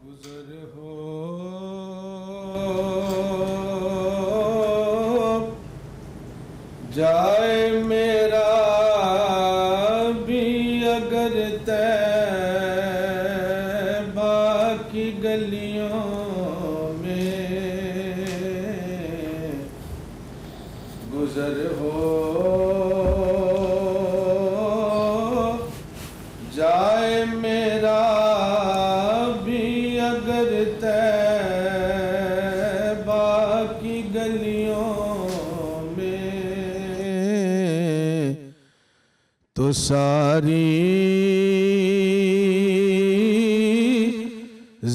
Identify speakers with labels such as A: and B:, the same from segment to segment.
A: گزر ہو جائے میرا بھی اگر طیبہ کی گلیوں میں گزر ہو جائے میرا بھی اگر طیبہ کی گلیوں میں تو ساری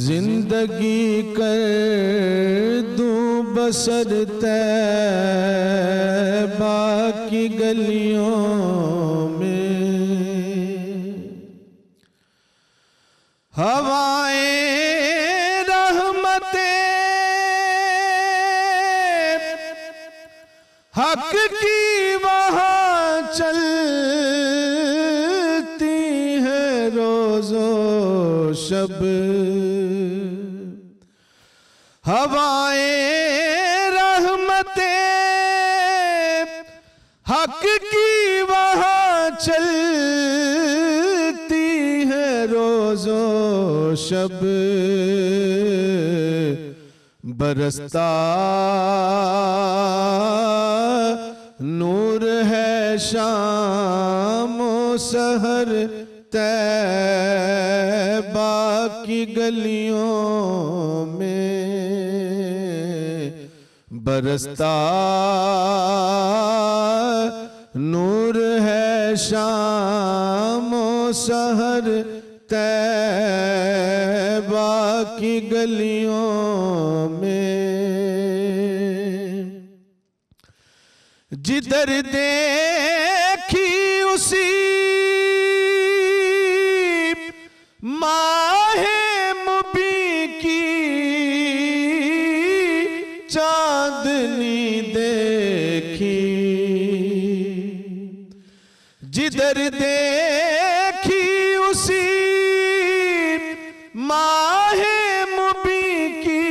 A: زندگی کر دوں بسر طیبہ کی گلیوں میں ہوائیں رحمتیں حق کی وہاں چلتی ہیں روز و شب ہوائیں رحمتیں حق کی وہاں چلتی ہیں روز و شب برستا نور ہے شام و سحر طیبہ کی گلیوں میں برستا نور ہے شام و سحر طیبہ کی گلیوں میں جدھر دیکھی اسی ماہ مبیں کی چاندنی دیکھی جدھر دیکھی اسی ماہ مبیں کی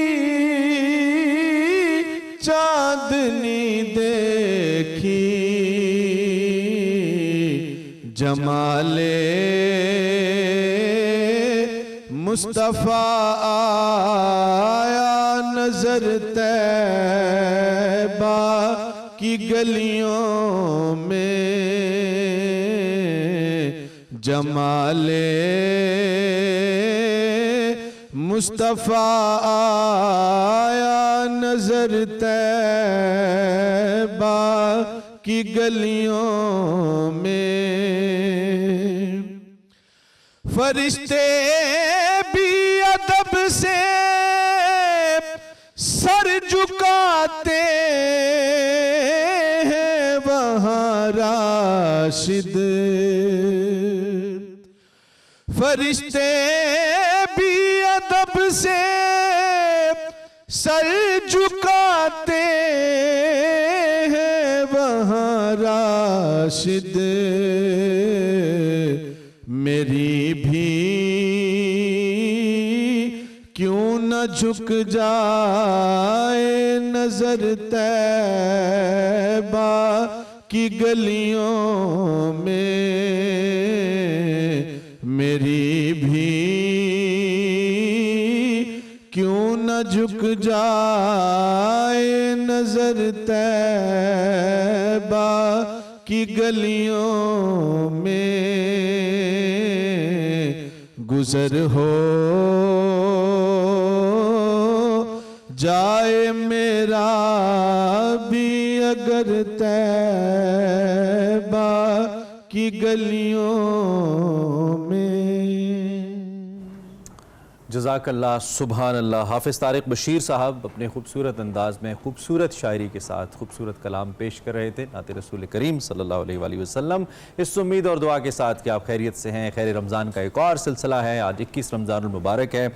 A: چاندنی دیکھی جمال مصطفیٰ آیا نظر طیبہ کی گلیوں میں جمال مصطفیٰ آیا نظر طیبہ کی گلیوں میں فرشتے بھی ادب سے سر جھکاتے ہیں وہاں راشد فرشتے بھی ادب سے سر جھکاتے ہیں وہاں راشد میری بھی کیوں نہ جھک جائے نظر طیبہ کی گلیوں میں میری بھی کیوں نہ جھک جائے نظر طیبہ کی گلیوں میں گزر ہو جائے میرا بھی اگر طیبہ کی گلیوں میں
B: جزاک اللہ سبحان اللہ۔ حافظ طارق بشیر صاحب اپنے خوبصورت انداز میں خوبصورت شاعری کے ساتھ خوبصورت کلام پیش کر رہے تھے نعت رسول کریم صلی اللہ علیہ وآلہ وسلم، اس امید اور دعا کے ساتھ کہ آپ خیریت سے ہیں۔ خیر رمضان کا ایک اور سلسلہ ہے، آج 21 رمضان المبارک ہے،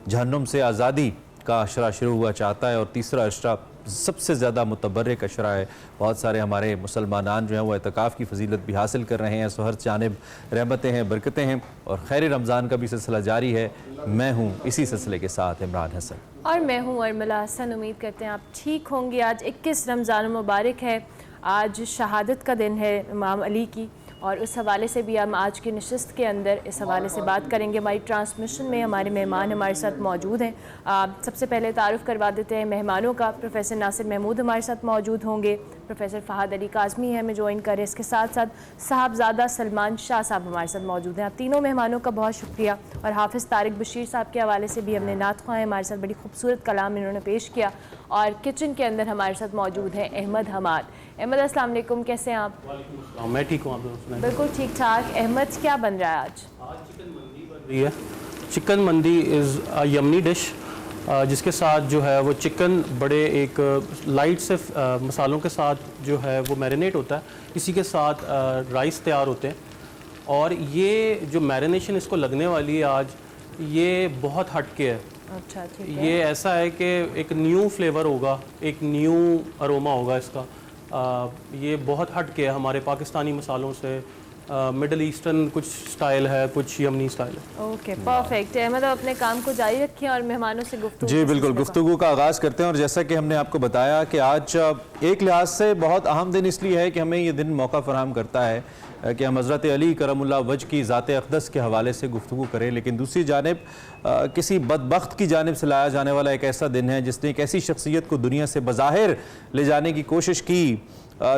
B: جہنم سے آزادی کا اشرہ شروع ہوا چاہتا ہے اور تیسرا اشرہ سب سے زیادہ متبرک اشرہ ہے. بہت سارے ہمارے مسلمانان جو ہیں وہ اعتکاف کی فضیلت بھی حاصل کر رہے ہیں. سو ہر جانب رحمتیں ہیں, برکتیں ہیں, اور خیر رمضان کا بھی سلسلہ جاری ہے. میں ہوں اسی سلسلے کے ساتھ عمران حسن,
C: اور میں ہوں ارملا حسن. امید کرتے ہیں آپ ٹھیک ہوں گے. آج 21 رمضان المبارک ہے. آج شہادت کا دن ہے امام علی کی, اور اس حوالے سے بھی ہم آج کی نشست کے اندر اس حوالے سے بات کریں گے. ہماری ٹرانسمیشن میں ہمارے مہمان ہمارے ساتھ موجود ہیں. سب سے پہلے تعارف کروا دیتے ہیں مہمانوں کا. پروفیسر ناصر محمود ہمارے ساتھ موجود ہوں گے. پروفیسر فہد علی کاظمی ہمیں جوائن کریں. اس کے ساتھ ساتھ صاحبزادہ سلمان شاہ صاحب ہمارے ساتھ موجود ہیں. آپ تینوں مہمانوں کا بہت شکریہ. اور حافظ طارق بشیر صاحب کے حوالے سے بھی ہم نے نعت خواہ ہیں ہمارے ساتھ, بڑی خوبصورت کلام انہوں نے پیش کیا. اور کچن کے اندر ہمارے ساتھ موجود ہیں احمد حماد. احمد السلام علیکم, کیسے ہیں آپ؟
D: وعلیکم السلام, میں ٹھیک ہوں. آپ
C: بالکل ٹھیک ٹھاک. احمد, کیا بن رہا ہے آج؟
D: چکن مندی بن رہی ہے. چکن مندی از یمنی ڈش, جس کے ساتھ جو ہے وہ چکن بڑے ایک لائٹ سے مسالوں کے ساتھ جو ہے وہ میرینیٹ ہوتا ہے. اسی کے ساتھ رائس تیار ہوتے ہیں, اور یہ جو میرینیشن اس کو لگنے والی ہے آج, یہ بہت ہٹ کے ہے.
C: اچھا ٹھیک ہے.
D: یہ ایسا ہے کہ ایک نیو فلیور ہوگا, ایک نیو اروما ہوگا اس کا. یہ بہت ہٹ کے ہے ہمارے پاکستانی مسالوں سے. مڈل ایسٹرن کچھ سٹائل ہے, کچھ یمنی سٹائل ہے.
C: Okay perfect. احمد آپ اپنے کام کو جاری رکھیں اور مہمانوں سے گفتگو.
B: جی بالکل, گفتگو کا آغاز کرتے ہیں. اور جیسا کہ ہم نے آپ کو بتایا کہ آج ایک لحاظ سے بہت اہم دن اس لیے ہے کہ ہمیں یہ دن موقع فراہم کرتا ہے کہ ہم حضرت علی کرم اللہ وجہ کی ذات اقدس کے حوالے سے گفتگو کریں. لیکن دوسری جانب کسی بدبخت کی جانب سے لایا جانے والا ایک ایسا دن ہے جس نے ایک ایسی شخصیت کو دنیا سے بظاہر لے جانے کی کوشش کی,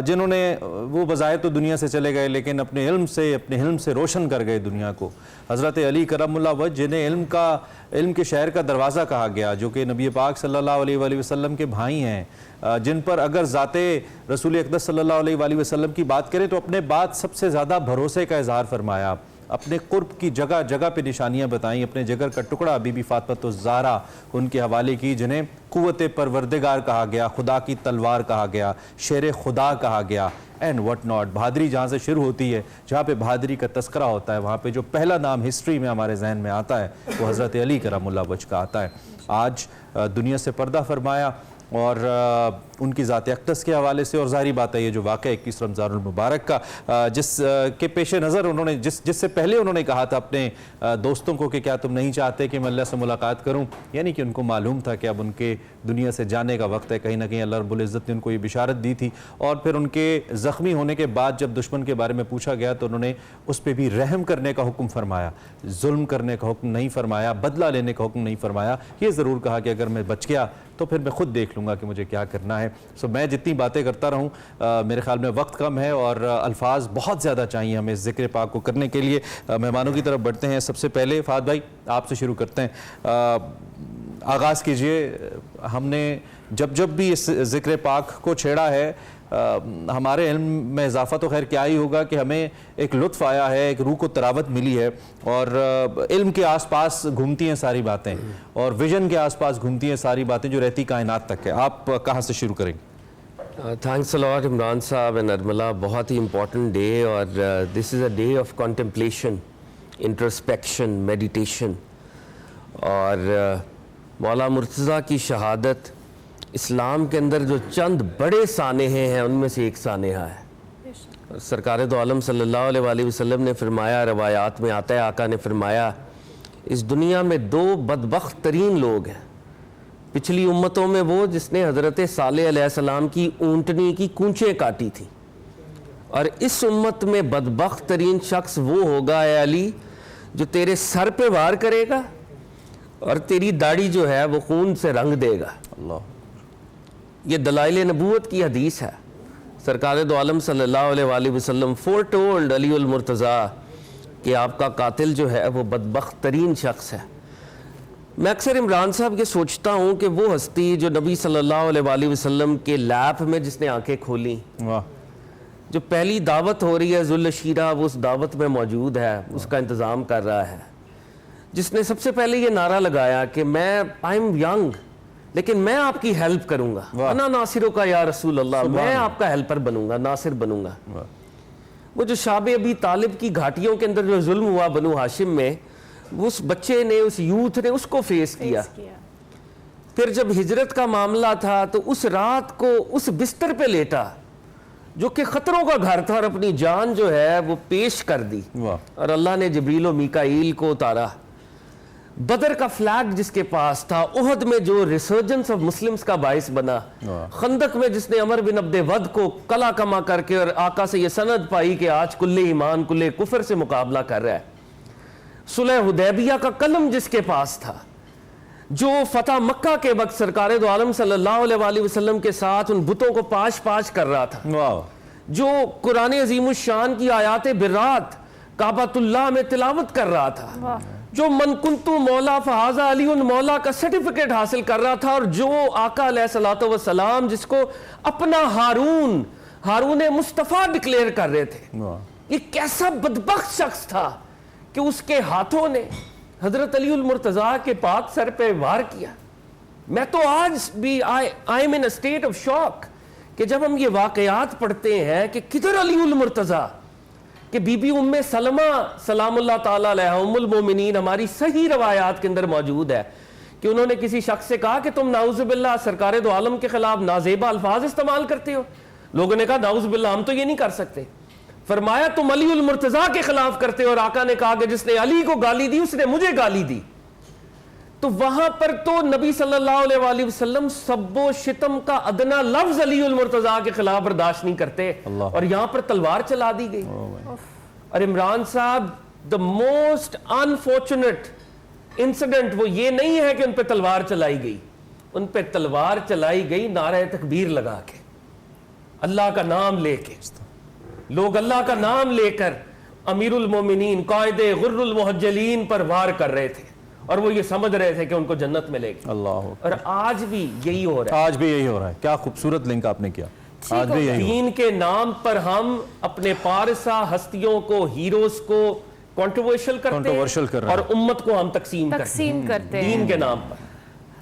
B: جنہوں نے وہ بظاہر تو دنیا سے چلے گئے لیکن اپنے علم سے روشن کر گئے دنیا کو. حضرت علی کرم اللہ وجہ, جنہیں علم کے شہر کا دروازہ کہا گیا, جو کہ نبی پاک صلی اللہ علیہ وآلہ وسلم کے بھائی ہیں, جن پر اگر ذات رسول اقدس صلی اللہ علیہ وآلہ وسلم کی بات کریں تو اپنے بعد سب سے زیادہ بھروسے کا اظہار فرمایا. اپنے قرب کی جگہ جگہ پہ نشانیاں بتائیں. اپنے جگر کا ٹکڑا بی بی فاطمہ الزہرا ان کے حوالے کی, جنہیں قوت پروردگار کہا گیا, خدا کی تلوار کہا گیا, شیر خدا کہا گیا, اینڈ وٹ ناٹ. بہادری جہاں سے شروع ہوتی ہے, جہاں پہ بہادری کا تذکرہ ہوتا ہے, وہاں پہ جو پہلا نام ہسٹری میں ہمارے ذہن میں آتا ہے وہ حضرت علی کرم اللہ وجہ کا آتا ہے. آج دنیا سے پردہ فرمایا, اور ان کی ذات اقدس کے حوالے سے, اور ظاہری بات ہے یہ جو واقعہ 21 رمضان المبارک کا جس کے پیش نظر انہوں نے جس سے پہلے انہوں نے کہا تھا اپنے دوستوں کو کہ کیا تم نہیں چاہتے کہ میں اللہ سے ملاقات کروں, یعنی کہ ان کو معلوم تھا کہ اب ان کے دنیا سے جانے کا وقت ہے. کہیں نہ کہیں اللہ رب العزت نے ان کو یہ بشارت دی تھی. اور پھر ان کے زخمی ہونے کے بعد جب دشمن کے بارے میں پوچھا گیا تو انہوں نے اس پہ بھی رحم کرنے کا حکم فرمایا, ظلم کرنے کا حکم نہیں فرمایا, بدلہ لینے کا حکم نہیں فرمایا. یہ ضرور کہا کہ اگر میں بچ گیا تو پھر میں خود دیکھ لوں گا کہ مجھے کیا کرنا ہے. میں جتنی باتیں کرتا رہوں, میرے خیال میں وقت کم ہے اور الفاظ بہت زیادہ چاہیے ہمیں اس ذکر پاک کو کرنے کے لیے. مہمانوں کی طرف بڑھتے ہیں. سب سے پہلے فہد بھائی آپ سے شروع کرتے ہیں, آغاز کیجئے. ہم نے جب بھی اس ذکر پاک کو چھیڑا ہے, ہمارے علم میں اضافہ تو خیر کیا ہی ہوگا کہ ہمیں ایک لطف آیا ہے, ایک روح کو تراوت ملی ہے, اور علم کے آس پاس گھومتی ہیں ساری باتیں, اور ویژن کے آس پاس گھومتی ہیں ساری باتیں جو رہتی کائنات تک ہے. آپ کہاں سے شروع کریں؟
E: تھینکس الاٹ عمران صاحب اینڈ ارملا. بہت ہی امپورٹنٹ ڈے, اور this is a day of contemplation, introspection, meditation. اور مولا مرتضیٰ کی شہادت اسلام کے اندر جو چند بڑے سانحے ہیں ان میں سے ایک سانحہ ہے. سرکار دو عالم صلی اللہ علیہ وآلہ وسلم نے فرمایا, روایات میں آتا ہے, آقا نے فرمایا, اس دنیا میں دو بدبخت ترین لوگ ہیں. پچھلی امتوں میں وہ جس نے حضرت صالح علیہ السلام کی اونٹنی کی کونچیں کاٹی تھی, اور اس امت میں بدبخت ترین شخص وہ ہوگا اے علی جو تیرے سر پہ وار کرے گا اور تیری داڑھی جو ہے وہ خون سے رنگ دے گا.
B: اللہ,
E: یہ دلائل نبوت کی حدیث ہے. سرکار دو عالم صلی اللہ علیہ وآلہ وسلم فورٹولڈ علی المرتضیٰ کہ آپ کا قاتل جو ہے وہ بدبخت ترین شخص ہے. میں اکثر عمران صاحب یہ سوچتا ہوں کہ وہ ہستی جو نبی صلی اللہ علیہ وآلہ وسلم کے لیپ میں جس نے آنکھیں کھولیں, جو پہلی دعوت ہو رہی ہے ذوالشیرہ, وہ اس دعوت میں موجود ہے, اس کا انتظام کر رہا ہے, جس نے سب سے پہلے یہ نعرہ لگایا کہ میں آئی ایم ینگ لیکن میں آپ کی ہیلپ کروں گا, انا ناصروں کا یا رسول اللہ, میں آپ کا ہیلپر بنوں گا, ناصر بنوں گا. وہ جو شاب ابی طالب کی گھاٹیوں کے اندر جو ظلم ہوا بنو ہاشم میں, اس بچے نے, اس یوتھ نے اس کو فیس کیا. پھر جب ہجرت کا معاملہ تھا تو اس رات کو اس بستر پہ لیٹا جو کہ خطروں کا گھر تھا اور اپنی جان جو ہے وہ پیش کر دی اور اللہ نے جبریل و میکائیل کو اتارا. بدر کا فلیگ جس کے پاس تھا, احد میں جو ریسرجنس آف مسلمز کا باعث بنا, خندق میں جس نے عمر بن عبد ود کو کلا کما کر کے اور آقا سے یہ سند پائی کہ آج کل ایمان کل کفر سے مقابلہ کر رہا ہے, صلح حدیبیہ کا قلم جس کے پاس تھا, جو فتح مکہ کے وقت سرکار دو عالم صلی اللہ علیہ وآلہ وسلم کے ساتھ ان بتوں کو پاش پاش کر رہا تھا, جو قرآن عظیم الشان کی آیات برات کعبۃ اللہ میں تلاوت کر رہا تھا, جو من کنتو مولا فہذا علی مولا کا سرٹیفکیٹ حاصل کر رہا تھا, اور جو آقا علیہ الصلوۃ والسلام جس کو اپنا ہارون مصطفیٰ ڈکلیئر کر رہے تھے. یہ کیسا بدبخت شخص تھا کہ اس کے ہاتھوں نے حضرت علی المرتضیٰ کے پاک سر پہ وار کیا. میں تو آج بھی I am in state of shock کہ جب ہم یہ واقعات پڑھتے ہیں کہ کدھر علی المرتضیٰ, کہ بی بی ام سلمہ سلام اللہ تعالیٰ علیہ ام المومنین ہماری صحیح روایات کے اندر موجود ہے کہ انہوں نے کسی شخص سے کہا کہ تم نعوذ باللہ سرکار دو عالم کے خلاف نازیبہ الفاظ استعمال کرتے ہو. لوگوں نے کہا نعوذ باللہ ہم تو یہ نہیں کر سکتے. فرمایا تم علی المرتضیٰ کے خلاف کرتے ہو, اور آقا نے کہا کہ جس نے علی کو گالی دی اس نے مجھے گالی دی. تو وہاں پر تو نبی صلی اللہ علیہ وآلہ وسلم سب و شتم کا ادنا لفظ علی المرتضیٰ کے خلاف برداشت نہیں کرتے, اور یہاں پر تلوار چلا دی گئی. اور عمران صاحب the most unfortunate incident وہ یہ نہیں ہے کہ ان پہ تلوار چلائی گئی, ان پہ تلوار چلائی گئی نعرہ تکبیر لگا کے, اللہ کا نام لے کے. لوگ اللہ کا نام لے کر امیر المومنین قائد غر المحجلین پر وار کر رہے تھے, اور وہ یہ سمجھ رہے تھے کہ ان کو جنت ملے گی.
B: اللہ,
E: اور آج بھی یہی ہو رہا ہے.
B: آج بھی یہی ہو رہا ہے. کیا خوبصورت لنک آپ نے کیا. آج بھی یہی
E: دین کے نام پر ہم اپنے پارسا ہستیوں کو, ہیروز کو کنٹروورشل کرتے ہیں, اور امت کو ہم تقسیم کرتے ہیں دین کے نام پر.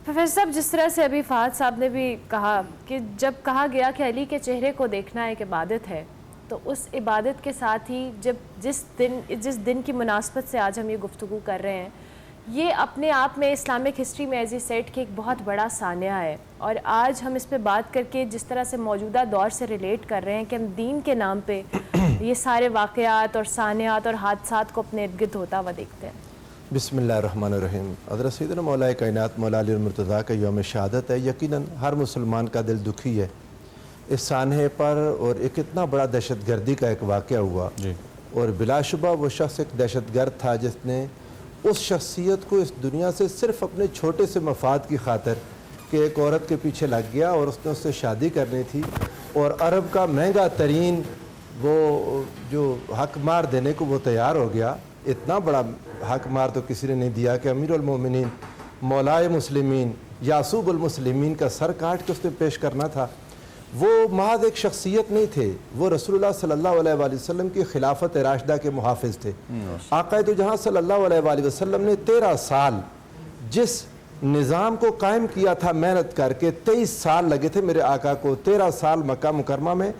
C: پروفیسر صاحب, جس طرح سے ابھی فہد صاحب نے بھی کہا کہ جب کہا گیا کہ علی کے چہرے کو دیکھنا ایک عبادت ہے, تو اس عبادت کے ساتھ ہی جب جس دن کی مناسبت سے آج ہم یہ گفتگو کر رہے ہیں, یہ اپنے آپ میں اسلامک ہسٹری میں ایز ای سیٹ کی ایک بہت بڑا سانحہ ہے. اور آج ہم اس پہ بات کر کے جس طرح سے موجودہ دور سے ریلیٹ کر رہے ہیں کہ ہم دین کے نام پہ یہ سارے واقعات اور سانحات اور حادثات کو اپنے ارد گرد ہوتا ہوا دیکھتے ہیں.
A: بسم اللہ الرحمن الرحیم. حضرت سیدنا مولا کائنات مولا علی المرتضیٰ کا یوم شہادت ہے. یقیناً ہر مسلمان کا دل دکھی ہے اس سانحے پر, اور ایک اتنا بڑا دہشت گردی کا ایک واقعہ ہوا, اور بلا شبہ وہ شخص ایک دہشت گرد تھا جس نے اس شخصیت کو اس دنیا سے صرف اپنے چھوٹے سے مفاد کی خاطر کہ ایک عورت کے پیچھے لگ گیا, اور اس نے اس سے شادی کرنی تھی, اور عرب کا مہنگا ترین وہ جو حق مار دینے کو وہ تیار ہو گیا. اتنا بڑا حق مار تو کسی نے نہیں دیا کہ امیر المومنین مولائے مسلمین یعصوب المسلمین کا سر کاٹ کے اس نے پیش کرنا تھا. وہ محض ایک شخصیت نہیں تھے, وہ رسول اللہ صلی اللہ علیہ وآلہ وسلم کی خلافت راشدہ کے محافظ تھے. آقا دو جہاں صلی اللہ علیہ وآلہ وسلم نے 13 سال جس نظام کو قائم کیا تھا محنت کر کے, 23 سال لگے تھے میرے آقا کو. 13 سال مکہ مکرمہ میں,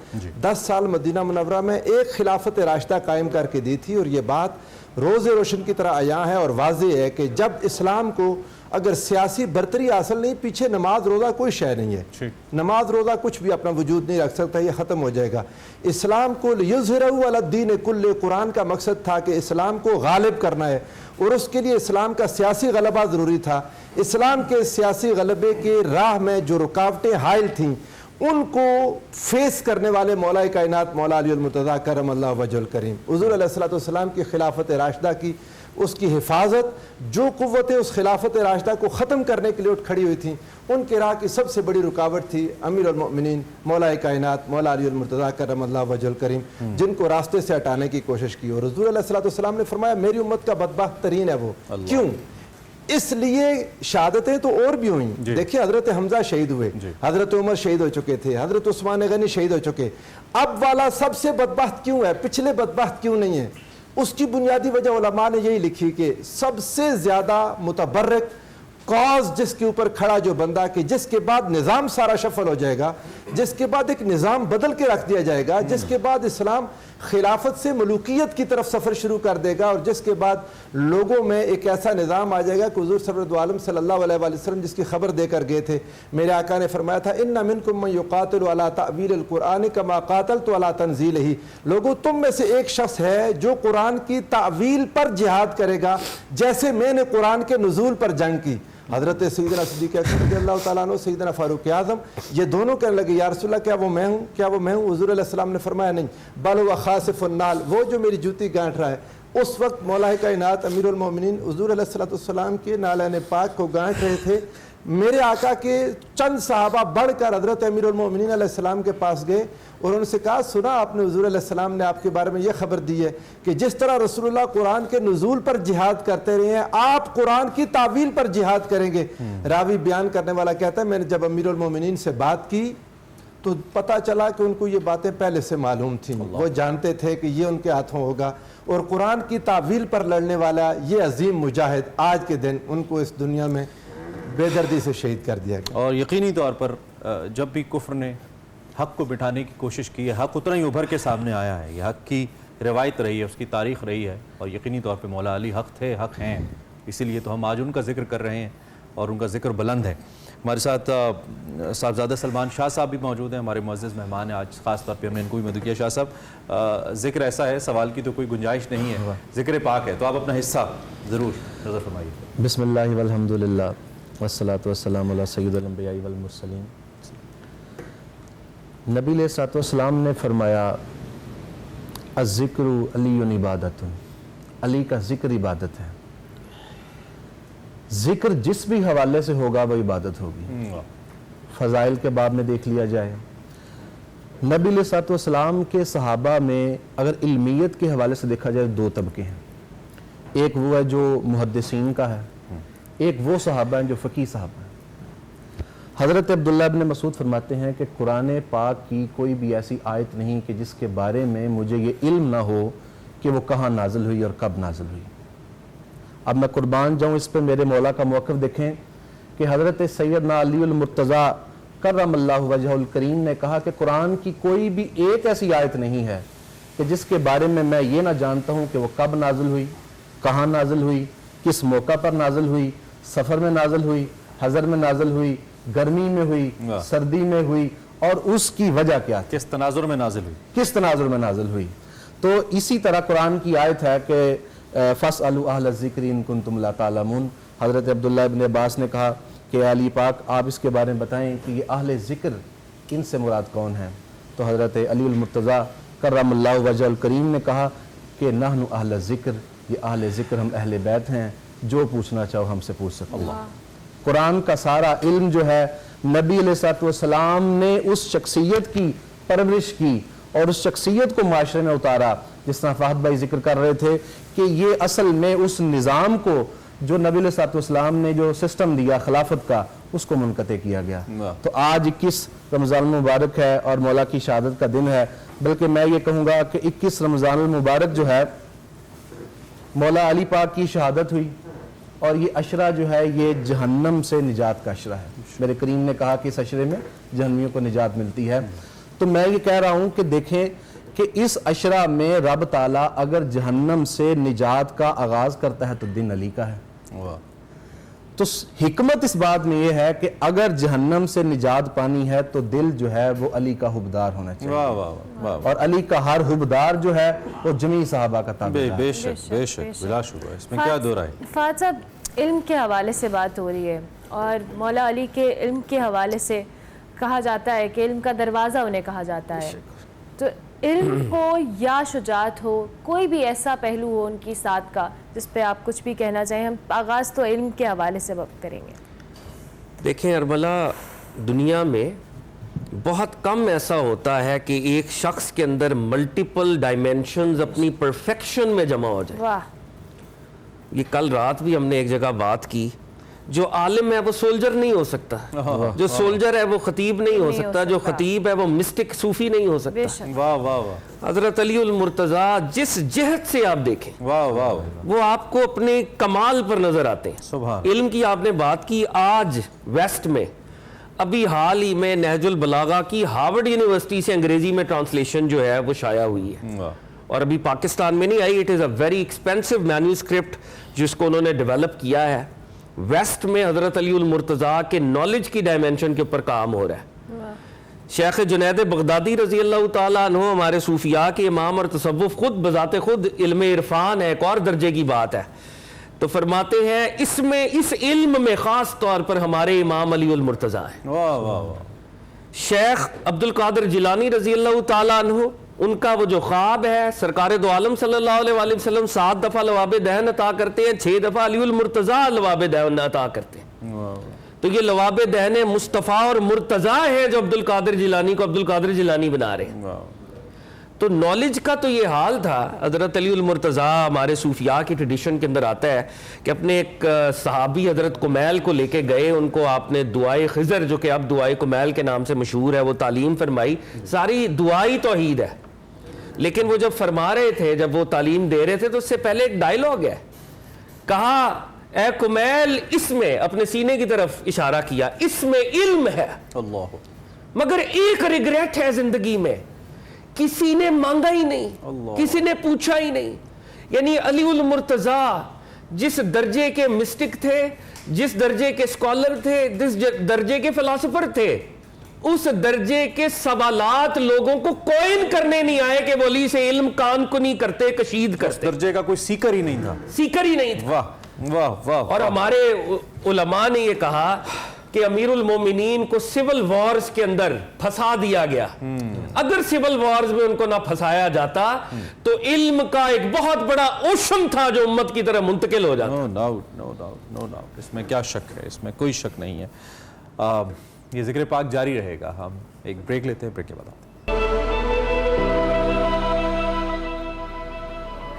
A: 10 سال مدینہ منورہ میں ایک خلافت راشدہ قائم کر کے دی تھی. اور یہ بات روز روشن کی طرح عیاں ہے اور واضح ہے کہ جب اسلام کو اگر سیاسی برتری حاصل نہیں, پیچھے نماز روزہ کوئی شے نہیں ہے. نماز روزہ کچھ بھی اپنا وجود نہیں رکھ سکتا, یہ ختم ہو جائے گا. اسلام کو لیظہرہ علی الدین کلہ, قرآن کا مقصد تھا کہ اسلام کو غالب کرنا ہے, اور اس کے لیے اسلام کا سیاسی غلبہ ضروری تھا. اسلام کے سیاسی غلبے کے راہ میں جو رکاوٹیں حائل تھیں ان کو فیس کرنے والے مولا کائنات مولا علی المرتضیٰ کرم اللہ وجہ الکریم, حضور علیہ الصلوۃ والسلام کی خلافت راشدہ کی اس کی حفاظت, جو قوتیں اس خلافت راشدہ کو ختم کرنے کے لیے اٹھ کھڑی ہوئی تھیں, ان کے راہ کی سب سے بڑی رکاوٹ تھی امیر المؤمنین مولا کائنات مولا علی المرتضیٰ کرم اللہ وجہ الکریم, جن کو راستے سے ہٹانے کی کوشش کی. اور حضور علیہ الصلوۃ والسلام نے فرمایا میری امت کا بدبخت ترین ہے وہ. کیوں؟ اس لیے شہادتیں تو اور بھی ہوئیں. دیکھیں حضرت حمزہ شہید ہوئے, حضرت عمر شہید ہو چکے تھے, حضرت عثمان غنی شہید ہو چکے. اب والا سب سے بدبخت کیوں ہے, پچھلے بدبخت کیوں نہیں ہے؟ اس کی بنیادی وجہ علماء نے یہی لکھی کہ سب سے زیادہ متبرک کاز جس کے اوپر کھڑا جو بندہ کہ جس کے بعد نظام سارا شفل ہو جائے گا, جس کے بعد ایک نظام بدل کے رکھ دیا جائے گا, جس کے بعد اسلام خلافت سے ملوکیت کی طرف سفر شروع کر دے گا، اور جس کے بعد لوگوں میں ایک ایسا نظام آ جائے گا کہ حضور سرور عالم صلی اللہ علیہ وآلہ وسلم جس کی خبر دے کر گئے تھے، میرے آقا نے فرمایا تھا ان منکم من یقاتل علی تعویل القرآن کما قاتلت علی تنزیلہ، لوگوں تم میں سے ایک شخص ہے جو قرآن کی تعویل پر جہاد کرے گا جیسے میں نے قرآن کے نزول پر جنگ کی۔ حضرت سیدنا صدیق اکبر رضی اللہ تعالیٰ عنہ، سیدنا فاروق اعظم، یہ دونوں کہنے لگے یا رسول اللہ کیا وہ میں ہوں، کیا وہ میں ہوں؟ حضور علیہ السلام نے فرمایا نہیں، بل هو خاسف النال، وہ جو میری جوتی گانٹ رہا ہے۔ اس وقت مولا کائنات امیر المومنین حضور علیہ السلام کے نالین پاک کو گانٹ رہے تھے۔ میرے آقا کے چند صحابہ بڑھ کر حضرت امیر المومنین علیہ السلام کے پاس گئے اور ان سے کہا سنا آپ نے حضور علیہ السلام نے آپ کے بارے میں یہ خبر دی ہے کہ جس طرح رسول اللہ قرآن کے نزول پر جہاد کرتے رہے ہیں آپ قرآن کی تعویل پر جہاد کریں گے۔ راوی بیان کرنے والا کہتا ہے میں نے جب امیر المومنین سے بات کی تو پتہ چلا کہ ان کو یہ باتیں پہلے سے معلوم تھیں، وہ جانتے تھے کہ یہ ان کے ہاتھوں ہوگا، اور قرآن کی تعویل پر لڑنے والا یہ عظیم مجاہد آج کے دن ان کو اس دنیا میں بے دردی سے شہید کر دیا گیا۔
B: اور یقینی طور پر جب بھی کفر نے حق کو بٹھانے کی کوشش کی ہے، حق اتنا ہی ابھر کے سامنے آیا ہے، یہ حق کی روایت رہی ہے، اس کی تاریخ رہی ہے، اور یقینی طور پہ مولا علی حق تھے، حق ہیں، اسی لیے تو ہم آج ان کا ذکر کر رہے ہیں اور ان کا ذکر بلند ہے۔ ہمارے ساتھ صاحبزادہ سلمان شاہ صاحب بھی موجود ہیں، ہمارے معزز مہمان ہیں آج، خاص طور پہ ہم نے ان کو بھی مدعو کیا۔ شاہ صاحب ذکر ایسا ہے، سوال کی تو کوئی گنجائش نہیں ہے، ذکر پاک ہے، تو آپ اپنا حصہ ضرور نظر فرمائیے۔
F: بسم اللہ والحمدللہ والصلاة والسلام علی سید الانبیاء والمرسلین۔ نبی علیہ الصلوۃ والسلام نے فرمایا الذکر علی عبادت، علی کا ذکر عبادت ہے، ذکر جس بھی حوالے سے ہوگا وہ عبادت ہوگی۔ فضائل کے باب میں دیکھ لیا جائے، نبی علیہ الصلوۃ والسلام کے صحابہ میں اگر علمیت کے حوالے سے دیکھا جائے دو طبقے ہیں، ایک وہ ہے جو محدثین کا ہے، ایک وہ صحابہ ہیں جو فقیہ صحابہ ہیں۔ حضرت عبداللہ ابن مسعود فرماتے ہیں کہ قرآن پاک کی کوئی بھی ایسی آیت نہیں کہ جس کے بارے میں مجھے یہ علم نہ ہو کہ وہ کہاں نازل ہوئی اور کب نازل ہوئی۔ اب میں قربان جاؤں اس پہ، میرے مولا کا موقف دیکھیں کہ حضرت سیدنا علی المرتضیٰ کرم اللہ وجہ الکریم نے کہا کہ قرآن کی کوئی بھی ایک ایسی آیت نہیں ہے کہ جس کے بارے میں میں یہ نہ جانتا ہوں کہ وہ کب نازل ہوئی، کہاں نازل ہوئی، کس موقع پر نازل ہوئی، سفر میں نازل ہوئی، حضر میں نازل ہوئی، گرمی میں ہوئی، سردی میں ہوئی، اور اس کی وجہ کیا تھی،
B: کس تناظر میں نازل ہوئی،
F: کس تناظر میں نازل ہوئی۔ تو اسی طرح قرآن کی آیت ہے کہ فَاسْأَلُوا أَهْلَ الذِّكْرِ إِن كُنتُمْ لَا تَعْلَمُونَ۔ حضرت عبداللہ ابن عباس نے کہا کہ علی پاک آپ اس کے بارے میں بتائیں کہ یہ اہل ذکر ان سے مراد کون ہیں؟ تو حضرت علی المرتضیٰ کرم اللہ وجہ الکریم نے کہا کہ نحن اہل ذکر، یہ اہل ذکر ہم اہل بیت ہیں، جو پوچھنا چاہو ہم سے پوچھ سکتے ہیں۔ قرآن کا سارا علم جو ہے نبی علیہ الصلوۃ والسلام نے اس شخصیت کی پرورش کی اور اس شخصیت کو معاشرے میں اتارا، جس طرح فہد بھائی ذکر کر رہے تھے کہ یہ اصل میں اس نظام کو جو نبی علیہ الصلوۃ والسلام نے جو سسٹم دیا خلافت کا، اس کو منقطع کیا گیا۔ تو آج 21 رمضان المبارک ہے اور مولا کی شہادت کا دن ہے، بلکہ میں یہ کہوں گا کہ 21 رمضان المبارک جو ہے مولا علی پاک کی شہادت ہوئی، اور یہ عشرہ جو ہے یہ جہنم سے نجات کا عشرہ ہے۔ میرے کریم نے کہا کہ اس عشرے میں جہنمیوں کو نجات ملتی ہے۔ تو میں یہ کہہ رہا ہوں کہ دیکھیں کہ اس عشرہ میں رب تعالیٰ اگر جہنم سے نجات کا آغاز کرتا ہے تو دن علی کا ہے۔ تو حکمت اس بات میں یہ ہے کہ اگر جہنم سے نجات پانی ہے تو دل جو ہے وہ علی کا حبدار ہونا چاہیے، اور علی کا ہر حبدار جو ہے وہ جمیع صحابہ کا تابع ہے۔
B: بے شک بے شک بلا شبہ، اس میں کیا دو رائے۔
C: فہد صاحب، علم کے حوالے سے بات ہو رہی ہے اور مولا علی کے علم کے حوالے سے کہا جاتا ہے کہ علم کا دروازہ انہیں کہا جاتا ہے۔ تو علم ہو یا شجاعت ہو، کوئی بھی ایسا پہلو ہو ان کی ساتھ کا جس پہ آپ کچھ بھی کہنا چاہیں، ہم آغاز تو علم کے حوالے سے کریں گے۔
E: دیکھیں ارملہ، دنیا میں بہت کم ایسا ہوتا ہے کہ ایک شخص کے اندر ملٹیپل ڈائمینشنز اپنی پرفیکشن میں جمع ہو جائے۔
C: واہ،
E: یہ کل رات بھی ہم نے ایک جگہ بات کی، جو عالم ہے وہ سولجر نہیں ہو سکتا، جو سولجر ہے وہ خطیب نہیں ہو سکتا، جو خطیب ہے وہ مسٹک صوفی نہیں ہو سکتا۔
B: واہ واہ واہ،
E: حضرت علی المرتضیٰ جس جہت سے آپ دیکھیں
B: واہ واہ،
E: وہ آپ کو اپنے کمال پر نظر آتے ہیں۔
B: سبحان۔
E: علم کی آپ نے بات کی، آج ویسٹ میں ابھی حال ہی میں نہج البلاغہ کی ہارورڈ یونیورسٹی سے انگریزی میں ٹرانسلیشن جو ہے وہ شائع ہوئی ہے، اور ابھی پاکستان میں نہیں آئی. It is a very expensive manuscript جس کو انہوں نے ڈیولپ کیا ہے. ویسٹ میں حضرت علی المرتضیٰ کے نالج کی ڈائمینشن کے اوپر کام ہو رہا ہے. شیخ جنید بغدادی رضی اللہ تعالیٰ عنہ ہمارے صوفیاء کے امام اور تصوف خود بذات خود علم عرفان ہے, ایک اور درجے کی بات ہے. تو فرماتے ہیں اس علم میں خاص طور پر ہمارے امام علی المرتضیٰ ہیں.
B: واہ واہ واہ.
E: شیخ عبد القادر جیلانی رضی اللہ تعالیٰ عنہ, ان کا وہ جو خواب ہے, سرکار دو عالم صلی اللہ علیہ وآلہ وسلم 7 دفعہ لواب دہن عطا کرتے ہیں, 6 دفعہ علی المرتضیٰ لواب دہن عطا کرتے ہیں. تو یہ لواب دہن مصطفیٰ اور مرتضیٰ ہیں جو عبد القادر جیلانی کو عبد القادر جیلانی بنا رہے ہیں. تو نالج کا تو یہ حال تھا. حضرت علی المرتضیٰ ہمارے صوفیاء کی ٹریڈیشن کے اندر آتا ہے کہ اپنے ایک صحابی حضرت کمیل کو لے کے گئے, ان کو آپ نے دعائے خضر, جو کہ اب دعائے کمیل کے نام سے مشہور ہے, وہ تعلیم فرمائی. ساری دعائی توحید ہے, لیکن وہ جب فرما رہے تھے, جب وہ تعلیم دے رہے تھے, تو اس سے پہلے ایک ڈائلاگ ہے. کہا اے کمیل, اس میں اپنے سینے کی طرف اشارہ کیا, اس میں علم ہے,
B: اللہ,
E: مگر ایک ریگریٹ ہے زندگی میں, کسی نے مانگا ہی نہیں, کسی نے پوچھا ہی نہیں. یعنی علی المرتضیٰ جس درجے کے مسٹک تھے, جس درجے کے اسکالر تھے, جس درجے کے فلاسفر تھے, اس درجے کے سوالات لوگوں کو کوئن کرنے نہیں آئے کہ وہ علی سے علم کان کو نہیں کرتے, کشید کرتے.
B: درجے کا کوئی سیکر ہی نہیں تھا.
E: سیکر ہی نہیں تھا.
B: واہ واہ واہ.
E: اور ہمارے علماء نے یہ کہا کہ امیر المومنین کو سول وارز کے اندر پھنسا دیا گیا. اگر سول وارز میں ان کو نہ پھنسایا جاتا تو علم کا ایک بہت بڑا اوشن تھا جو امت کی طرح منتقل ہو جاتا.
B: No doubt, no doubt, no doubt. اس میں کیا شک ہے, اس میں کوئی شک نہیں ہے. یہ ذکر پاک جاری رہے گا. ہم ایک بریک لیتے ہیں, بریک کے بعد آتے ہیں.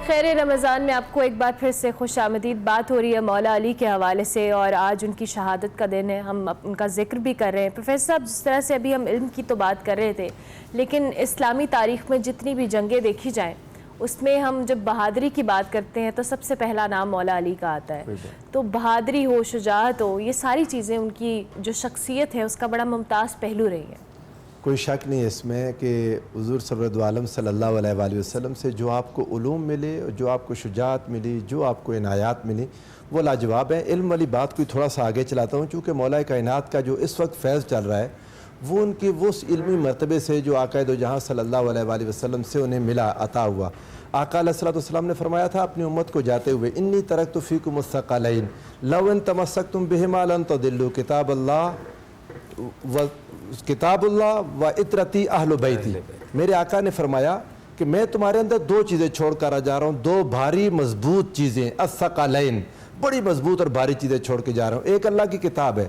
C: خیر رمضان میں آپ کو ایک بار پھر سے خوش آمدید. بات ہو رہی ہے مولا علی کے حوالے سے, اور آج ان کی شہادت کا دن ہے. ہم ان کا ذکر بھی کر رہے ہیں. پروفیسر صاحب, جس طرح سے ابھی ہم علم کی تو بات کر رہے تھے, لیکن اسلامی تاریخ میں جتنی بھی جنگیں دیکھی جائیں, اس میں ہم جب بہادری کی بات کرتے ہیں تو سب سے پہلا نام مولا علی کا آتا ہے. تو بہادری ہو, شجاعت ہو, یہ ساری چیزیں ان کی جو شخصیت ہے اس کا بڑا ممتاز پہلو رہی ہے.
A: کوئی شک نہیں اس میں کہ حضور سرور عالم صلی اللہ علیہ وآلہ وسلم سے جو آپ کو علوم ملے, جو آپ کو شجاعت ملی, جو آپ کو عنایات ملی, وہ لاجواب ہیں. علم والی بات کو تھوڑا سا آگے چلاتا ہوں, چونکہ مولا کائنات کا جو اس وقت فیض چل رہا ہے وہ ان کی وہ علمی مرتبے سے جو آقا دو جہاں صلی اللہ علیہ وآلہ وسلم سے انہیں ملا, عطا ہوا. آقا علیہ السلام نے فرمایا تھا اپنی امت کو جاتے ہوئے, انی ترکت فیکم الثقلین لو ان تمسکتم بہما لن تضلوا, کتاب اللہ و اطرتی اہل بیتی. میرے آقا نے فرمایا کہ میں تمہارے اندر 2 چیزیں چھوڑ کر جا رہا ہوں, 2 بھاری مضبوط چیزیں, الثقلین, بڑی مضبوط اور بھاری چیزیں چھوڑ کے جا رہا ہوں. ایک اللہ کی کتاب ہے,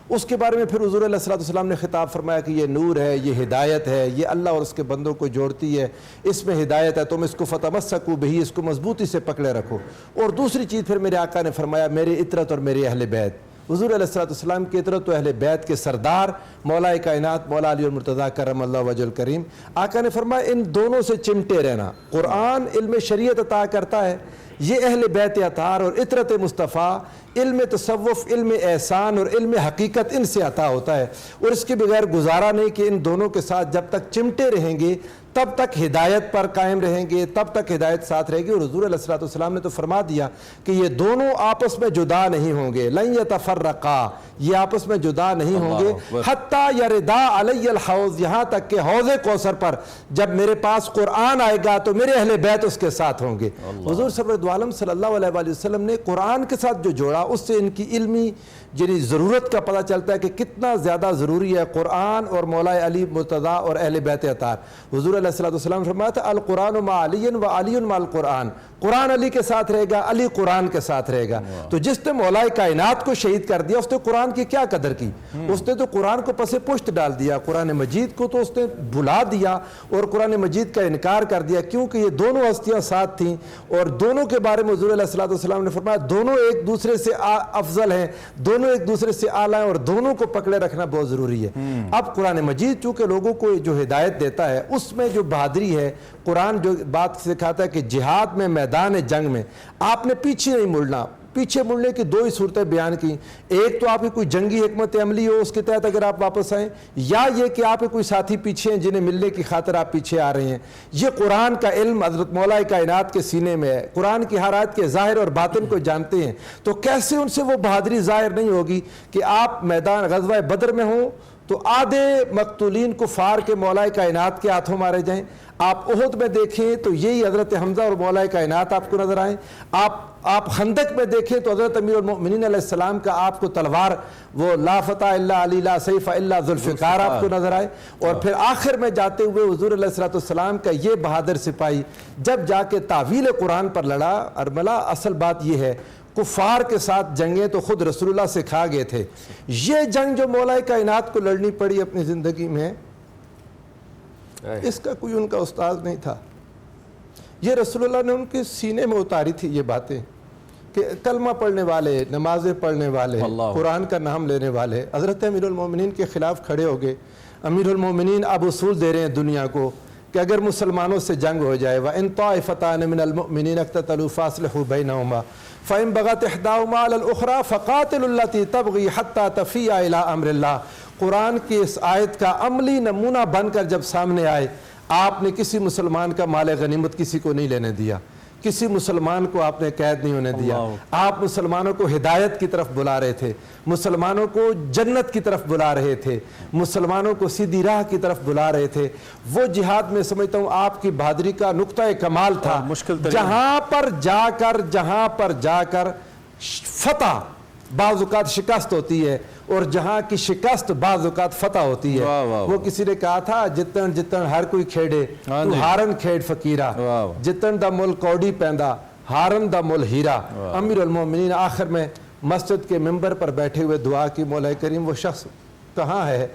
A: اس کے بارے میں پھر حضور علیہ السلام نے خطاب فرمایا کہ یہ نور ہے, یہ ہدایت ہے, یہ اللہ اور اس کے بندوں کو جوڑتی ہے, اس میں ہدایت ہے, تم اس کو فتمسکوا بہی, اس کو مضبوطی سے پکڑے رکھو. اور دوسری چیز پھر میرے آقا نے فرمایا میری اطرت اور میرے اہل بیت. حضور علیہ السلام کی اطرت و اہل بیت کے سردار مولا کائنات مولا علی المرتضیٰ کرم اللہ وجہ الکریم, آقا نے فرمایا ان دونوں سے چمٹے رہنا. قرآن علم شریعت عطا کرتا ہے, یہ اہل بیت اطہار اور اطرت مصطفیٰ علم تصوف, علم احسان اور علم حقیقت ان سے عطا ہوتا ہے. اور اس کے بغیر گزارا نہیں کہ ان دونوں کے ساتھ جب تک چمٹے رہیں گے تب تک ہدایت پر قائم رہیں گے, تب تک ہدایت ساتھ رہے گی. اور حضور علیہ السلام نے تو فرما دیا کہ یہ دونوں آپس میں جدا نہیں ہوں گے, لن یتفرقا, یہ آپس میں جدا نہیں ہوں گے, حتیٰ یردا علی الحوض, یہاں تک کہ حوض کوثر پر جب میرے پاس قرآن آئے گا تو میرے اہل بیت اس کے ساتھ ہوں گے. حضور سرور عالم صلی اللہ علیہ وآلہ وسلم نے قرآن کے ساتھ جو جوڑا, اس سے ان کی علمی یعنی ضرورت کا پتہ چلتا ہے کہ کتنا زیادہ ضروری ہے قرآن اور مولا علی مرتضیٰ اور اہل بیت اطہار. حضور علیہ السلام فرمایا تھا القرآن مع علی و علی مع القرآن, قرآن علی کے ساتھ رہے گا, علی قرآن کے ساتھ رہے گا. تو جس نے مولا کائنات کو شہید کر دیا اس نے قرآن کی کیا قدر کی, اس نے تو قرآن کو پس پشت ڈال دیا, قرآن مجید کو تو اس نے بھلا دیا اور قرآن مجید کا انکار کر دیا, کیونکہ یہ دونوں ہستیاں ساتھ تھیں اور دونوں کے بارے میں حضور علیہ السلام نے فرمایا دونوں ایک دوسرے سے افضل ہیں, دونوں ایک دوسرے سے اعلیٰ ہیں اور دونوں کو پکڑے رکھنا بہت ضروری ہے. اب قرآن مجید چونکہ لوگوں کو جو ہدایت دیتا ہے اس میں جو بہادری ہے, قرآن جو بات سکھاتا ہے کہ جہاد میں, میدان جنگ میں آپ نے پیچھے نہیں مڑنا, پیچھے مڑنے کی دو ہی صورتیں بیان کی. ایک تو آپ کی کوئی جنگی حکمت عملی ہو اس کے تحت اگر آپ واپس آئیں, یا یہ کہ آپ کے کوئی ساتھی پیچھے ہیں جنہیں ملنے کی خاطر آپ پیچھے آ رہے ہیں. یہ قرآن کا علم حضرت مولا کائنات کے سینے میں ہے, قرآن کی ہر آیت کے ظاہر اور باطن کو جانتے ہیں, تو کیسے ان سے وہ بہادری ظاہر نہیں ہوگی کہ آپ میدان غزوہ بدر میں ہوں تو آدھے مقتولین کفار کے مولا کائنات کے ہاتھوں مارے جائیں. آپ احد میں دیکھیں تو یہی حضرت حمزہ اور مولا کائنات آپ کو نظر آئیں. آپ خندق میں دیکھیں تو حضرت امیر المؤمنین علیہ السلام کا آپ کو تلوار وہ لا فتح الا علی لا سیف الا ذوالفقار آپ کو نظر آئے. اور پھر آخر میں جاتے ہوئے حضور علیہ السلام کا یہ بہادر سپاہی جب جا کے تعویل قرآن پر لڑا. ارملہ اصل بات یہ ہے, کفار کے ساتھ جنگیں تو خود رسول اللہ سے کھا گئے تھے. یہ جنگ جو مولا کائنات کو لڑنی پڑی اپنی زندگی میں, اس کا کوئی ان کا استاذ نہیں تھا. یہ رسول اللہ نے ان کے سینے میں اتاری تھی یہ باتیں کہ کلمہ پڑھنے والے, نمازیں پڑھنے والے, قرآن کا نام لینے والے حضرت امیر المومنین کے خلاف کھڑے ہو گئے. امیر المومنین اب اصول دے رہے ہیں دنیا کو کہ اگر مسلمانوں سے جنگ ہو جائے وَإِن طَائِفَتَانِ مِنَ الْمُؤْمِنِينَ اقْتَتَلُوا فَأَصْلِحُوا بَيْنَهُمَا فَإِن بَغَتْ إِحْدَاهُمَا عَلَى الْأُخْرَى فَقَاتِلُوا الَّتِي تَبْغِي حَتَّى تَفِيَّ إِلَىٰ أَمْرِ اللَّهِ. قرآن کی اس آیت کا عملی نمونہ بن کر جب سامنے آئے, آپ نے کسی مسلمان کا مال غنیمت کسی کو نہیں لینے دیا, کسی مسلمان کو آپ نے قید نہیں ہونے دیا. آپ مسلمانوں کو ہدایت کی طرف بلا رہے تھے, مسلمانوں کو جنت کی طرف بلا رہے تھے, مسلمانوں کو سیدھی راہ کی طرف بلا رہے تھے. وہ جہاد میں سمجھتا ہوں آپ کی بہادری کا نقطہ کمال تھا. جہاں پر جا کر فتح بعض اوقات شکست ہوتی ہے اور جہاں کی شکست بعض اوقات فتح ہوتی ہے. وہ کسی نے کہا تھا جتن ہر کوئی کھیڑے تو ہارن کھیڑ فقیرہ, جتن دا مل کوڑی پیندا ہارن دا مل ہیرا. امیر المومنین آخر میں مسجد کے ممبر پر بیٹھے ہوئے دعا کی, مولا کریم وہ شخص کہاں ہے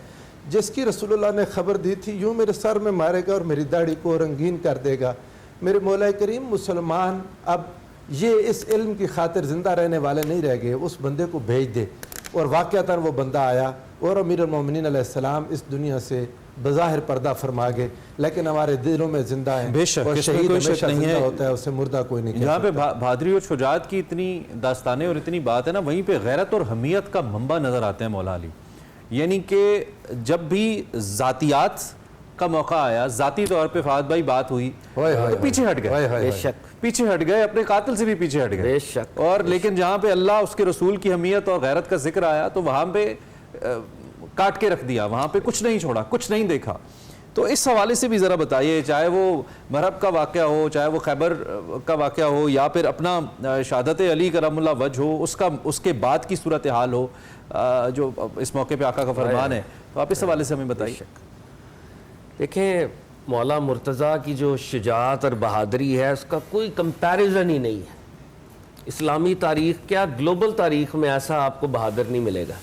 A: جس کی رسول اللہ نے خبر دی تھی یوں میرے سر میں مارے گا اور میری داڑھی کو رنگین کر دے گا. میرے مولا کریم مسلمان اب یہ اس علم کی خاطر زندہ رہنے والے نہیں رہ گئے, اس بندے کو بھیج دے. اور واقعتاً وہ بندہ آیا اور امیر المومنین علیہ السلام اس دنیا سے بظاہر پردہ فرما گئے, لیکن ہمارے دلوں میں زندہ ہیں.
B: بے شک,
A: اور شہید ہمیشہ زندہ ہوتا ہے, اسے مردہ کوئی نہیں.
B: یہاں پہ بہادری اور شجاعت کی اتنی داستانیں اور اتنی بات ہے نا, وہیں پہ غیرت اور حمیت کا منبع نظر آتے ہیں مولا علی. یعنی کہ جب بھی ذاتیات کا موقع آیا, ذاتی طور پہ فہد بھائی بات ہوئی تو پیچھے ہٹ گئے, پیچھے ہٹ گئے, اپنے قاتل سے بھی پیچھے ہٹ گئے. اور لیکن جہاں پہ اللہ اس کے رسول کی حمیت اور غیرت کا ذکر آیا تو وہاں پہ کاٹ کے رکھ دیا, وہاں پہ کچھ نہیں چھوڑا, کچھ نہیں دیکھا. تو اس حوالے سے بھی ذرا بتائیے, چاہے وہ مرحب کا واقعہ ہو, چاہے وہ خیبر کا واقعہ ہو, یا پھر اپنا شہادت علی کرم اللہ وجہ ہو, اس کے بعد کی صورتحال ہو جو اس موقع پہ آقا کا فرمان ہے, تو آپ اس حوالے سے ہمیں بتائیے.
E: دیکھیں مولا مرتضیٰ کی جو شجاعت اور بہادری ہے اس کا کوئی کمپیریزن ہی نہیں ہے. اسلامی تاریخ کیا گلوبل تاریخ میں ایسا آپ کو بہادر نہیں ملے گا.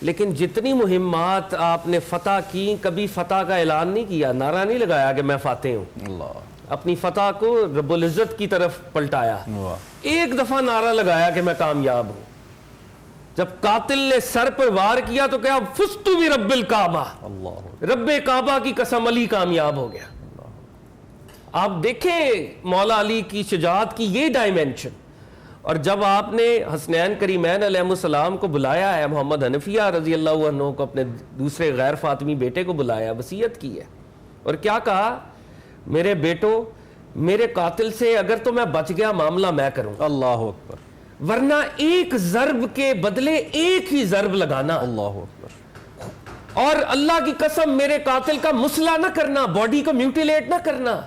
E: لیکن جتنی مہمات آپ نے فتح کی, کبھی فتح کا اعلان نہیں کیا, نعرہ نہیں لگایا کہ میں فاتح ہوں, اپنی فتح کو رب العزت کی طرف پلٹایا. ایک دفعہ نعرہ لگایا کہ میں کامیاب ہوں. جب قاتل نے سر پر وار کیا تو کہا فزت برب الکعبہ, رب کعبہ کی قسم علی کامیاب ہو گیا. آپ دیکھیں مولا علی کی شجاعت کی یہ ڈائمنشن. اور جب آپ نے حسنین کریمین علیہ السلام کو بلایا ہے, محمد حنفیہ رضی اللہ عنہ کو, اپنے دوسرے غیر فاطمی بیٹے کو بلایا, وصیت کی ہے اور کیا کہا, میرے بیٹو میرے قاتل سے اگر تو میں بچ گیا معاملہ میں کروں,
B: اللہ اکبر,
E: ورنہ ایک ضرب کے بدلے ایک ہی ضرب لگانا. اللہ
B: اکبر.
E: اور اللہ کی قسم میرے قاتل کا مسئلہ نہ کرنا, باڈی کو میوٹیلیٹ نہ کرنا,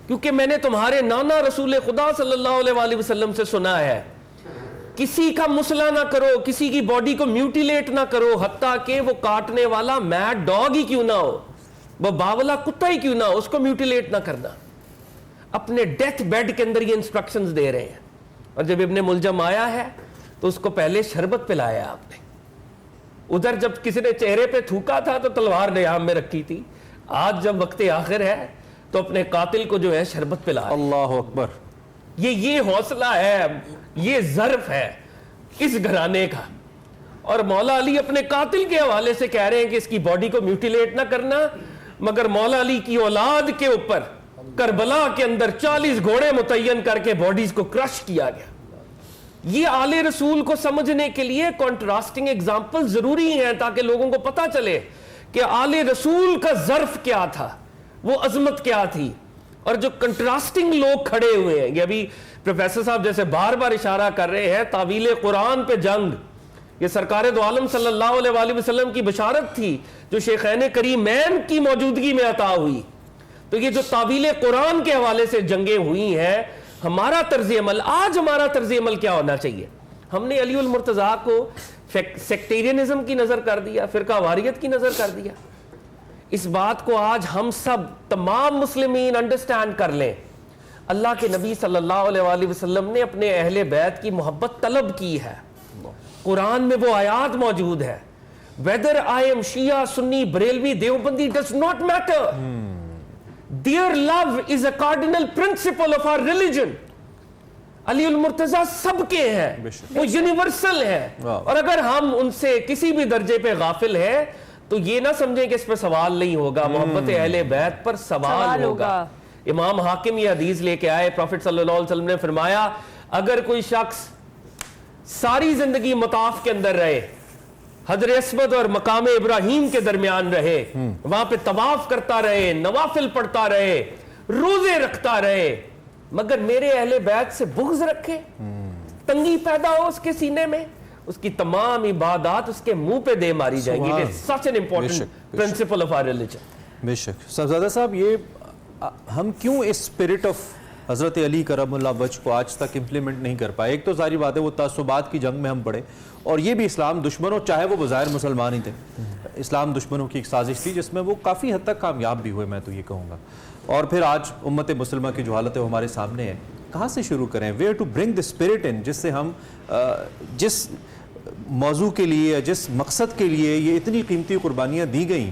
E: کیونکہ میں نے تمہارے نانا رسول خدا صلی اللہ علیہ وآلہ وسلم سے سنا ہے کسی کا مسئلہ نہ کرو, کسی کی باڈی کو میوٹیلیٹ نہ کرو, حتیٰ کہ وہ کاٹنے والا میڈ ڈاگ ہی کیوں نہ ہو, وہ باولا کتا ہی کیوں نہ ہو, اس کو میوٹیلیٹ نہ کرنا. اپنے ڈیتھ بیڈ کے اندر یہ انسٹرکشنز دے رہے ہیں. اور جب ابن ملجم آیا ہے تو اس کو پہلے شربت پلایا آپ نے. ادھر جب کسی نے چہرے پہ تھوکا تھا تو تلوار نیام میں رکھی تھی, آج جب وقت آخر ہے تو اپنے قاتل کو جو ہے شربت پلا.
B: اللہ اکبر.
E: یہ حوصلہ ہے, یہ ظرف ہے اس گھرانے کا. اور مولا علی اپنے قاتل کے حوالے سے کہہ رہے ہیں کہ اس کی باڈی کو میوٹیلیٹ نہ کرنا, مگر مولا علی کی اولاد کے اوپر کربلا کے اندر 40 گھوڑے متعین کر کے باڈیز کو کرش کیا گیا. یہ آل رسول کو سمجھنے کے لیے کنٹراسٹنگ ایگزامپل ضروری ہیں تاکہ لوگوں کو پتہ چلے کہ آل رسول کا ظرف کیا تھا، وہ عظمت کیا تھی. اور جو کنٹراسٹنگ لوگ کھڑے ہوئے ہیں، یہ ابھی پروفیسر صاحب جیسے بار بار اشارہ کر رہے ہیں، تعویل قرآن پہ جنگ، یہ سرکار دو عالم صلی اللہ علیہ وآلہ وسلم کی بشارت تھی جو شیخین کریمین کی موجودگی میں عطا ہوئی. تو یہ جو تعویل قرآن کے حوالے سے جنگیں ہوئی ہیں، ہمارا طرز عمل، آج ہمارا طرز عمل کیا ہونا چاہیے؟ ہم نے علی المرتضیٰ کو سیکٹیرینزم کی نظر کر دیا، فرقہ واریت کی نظر کر دیا. اس بات کو آج ہم سب تمام مسلمین انڈرسٹینڈ کر لیں. اللہ کے نبی صلی اللہ علیہ وآلہ وسلم نے اپنے اہل بیت کی محبت طلب کی ہے. قرآن میں وہ آیات موجود ہے، whether I am Shia, Sunni, Barelvi, Deobandi does not matter. Their love is a cardinal principle of our religion. علی المرتضیٰ سب کے ہیں، وہ یونیورسل ہیں. اور اگر ہم ان سے کسی بھی درجے پہ غافل ہیں تو یہ نہ سمجھیں کہ اس پر سوال نہیں ہوگا، محبت اہل بیت پر سوال ہوگا. امام حاکم یہ حدیث لے کے آئے، پروفٹ صلی اللہ علیہ وسلم نے فرمایا اگر کوئی شخص ساری زندگی مطاف کے اندر رہے، حجر اسود اور مقام ابراہیم کے درمیان رہے، وہاں پہ طواف کرتا رہے، نوافل پڑھتا رہے، روزے رکھتا رہے، مگر میرے اہل بیت سے بغض رکھے، تنگی پیدا ہو اس کے سینے میں، اس کی تمام عبادات اس کے منہ پہ دے ماری جائیں گی. such an important principle of our religion.
B: بے شک. صاحبزادہ صاحب، یہ ہم کیوں اس اسپرٹ آف حضرت علی کرم اللہ وجہ کو آج تک امپلیمنٹ نہیں کر پائے؟ ایک تو ظاہری بات ہے وہ تعصبات کی جنگ میں ہم پڑے، اور یہ بھی اسلام دشمنوں، چاہے وہ بظاہر مسلمان ہی تھے، اسلام دشمنوں کی ایک سازش تھی جس میں وہ کافی حد تک کامیاب بھی ہوئے، میں تو یہ کہوں گا. اور پھر آج امت مسلمہ کی جو حالت ہے وہ ہمارے سامنے ہے. کہاں سے شروع کریں؟ Where to bring the spirit in, جس سے ہم جس موضوع کے لیے، جس مقصد کے لیے یہ اتنی قیمتی قربانیاں دی گئیں،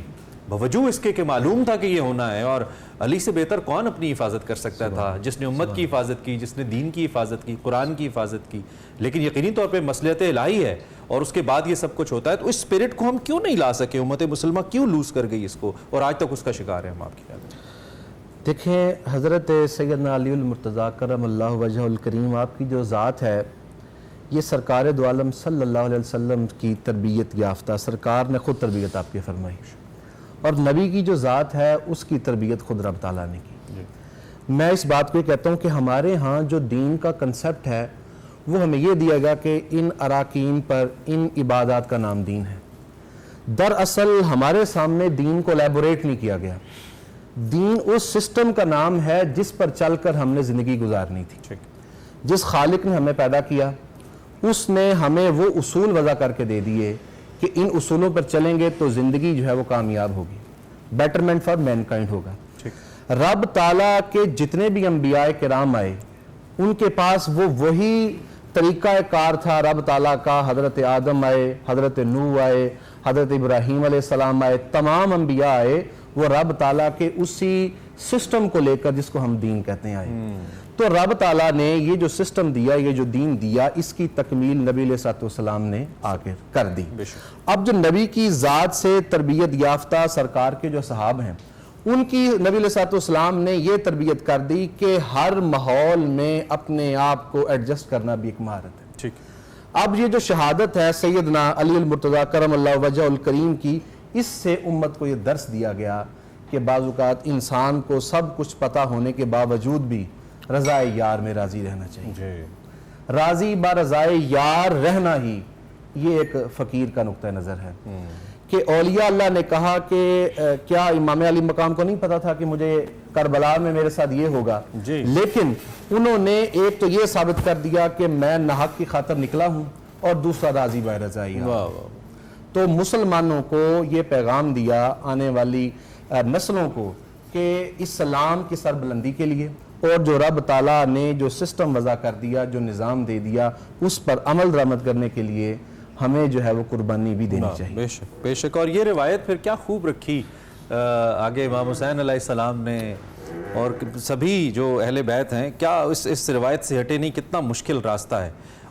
B: باوجود اس کے معلوم تھا کہ یہ ہونا ہے، اور علی سے بہتر کون اپنی حفاظت کر سکتا تھا، جس نے امت کی حفاظت کی، جس نے دین کی حفاظت کی، قرآن کی حفاظت کی. لیکن یقینی طور پہ مصلحت الہی ہے اور اس کے بعد یہ سب کچھ ہوتا ہے. تو اس اسپرٹ کو ہم کیوں نہیں لا سکے؟ امت مسلمہ کیوں لوز کر گئی اس کو، اور آج تک اس کا شکار ہے ہم؟ آپ کی خیال میں
F: دیکھیں، حضرت سیدنا علی المرتضیٰ کرم اللہ وجہ الکریم، آپ کی جو ذات ہے یہ سرکار دو عالم صلی اللہ علیہ وسلم کی تربیت یافتہ، سرکار نے خود تربیت آپ کی فرمائی، اور نبی کی جو ذات ہے اس کی تربیت خود رب تعالیٰ نے کی. میں اس بات کو یہ کہتا ہوں کہ ہمارے ہاں جو دین کا کنسپٹ ہے وہ ہمیں یہ دیا گیا کہ ان اراکین پر، ان عبادات کا نام دین ہے. دراصل ہمارے سامنے دین کو الیبوریٹ نہیں کیا گیا. دین اس سسٹم کا نام ہے جس پر چل کر ہم نے زندگی گزارنی تھی. جس خالق نے ہمیں پیدا کیا اس نے ہمیں وہ اصول وضع کر کے دے دیے کہ ان اصولوں پر چلیں گے تو زندگی جو ہے وہ کامیاب ہوگی، بیٹرمنٹ فار مین کائنڈ ہوگا. رب تعالیٰ کے جتنے بھی انبیاء کرام آئے ان کے پاس وہی طریقہ کار تھا رب تعالیٰ کا. حضرت آدم آئے، حضرت نوح آئے، حضرت ابراہیم علیہ السلام آئے، تمام انبیاء آئے وہ رب تعالیٰ کے اسی سسٹم کو لے کر جس کو ہم دین کہتے ہیں آئے. تو رب تعالیٰ نے یہ جو سسٹم دیا، یہ جو دین دیا، اس کی تکمیل نبی علیہ السلام نے آ کے کر دی. اب جو نبی کی ذات سے تربیت یافتہ سرکار کے جو صحاب ہیں ان کی نبی علیہ السلام نے یہ تربیت کر دی کہ ہر ماحول میں اپنے آپ کو ایڈجسٹ کرنا بھی ایک مہارت ہے. اب یہ جو شہادت ہے سیدنا علی المرتضیٰ کرم اللہ وجہ الکریم کی، اس سے امت کو یہ درس دیا گیا کہ بعض اوقات انسان کو سب کچھ پتہ ہونے کے باوجود بھی رضائے یار میں راضی رہنا چاہیے. راضی با رضائے یار رہنا ہی یہ ایک فقیر کا نقطہ نظر ہے. کہ اولیاء اللہ نے کہا کہ کیا امام علی مقام کو نہیں پتا تھا کہ مجھے کربلا میں میرے ساتھ یہ ہوگا؟ لیکن انہوں نے ایک تو یہ ثابت کر دیا کہ میں ناحق کی خاطر نکلا ہوں، اور دوسرا راضی با رضائے یار. تو مسلمانوں کو یہ پیغام دیا، آنے والی نسلوں کو، کہ اسلام کی سربلندی کے لیے اور جو رب تعالیٰ نے جو سسٹم وضع کر دیا، جو نظام دے دیا، اس پر عمل درآمد کرنے کے لیے ہمیں جو ہے وہ قربانی بھی دینی چاہیے.
B: بے شک بے شک. اور یہ روایت پھر کیا خوب رکھی آگے امام حسین علیہ السلام نے، اور سبھی جو اہل بیت ہیں، کیا اس روایت سے ہٹے نہیں. کتنا مشکل راستہ ہے،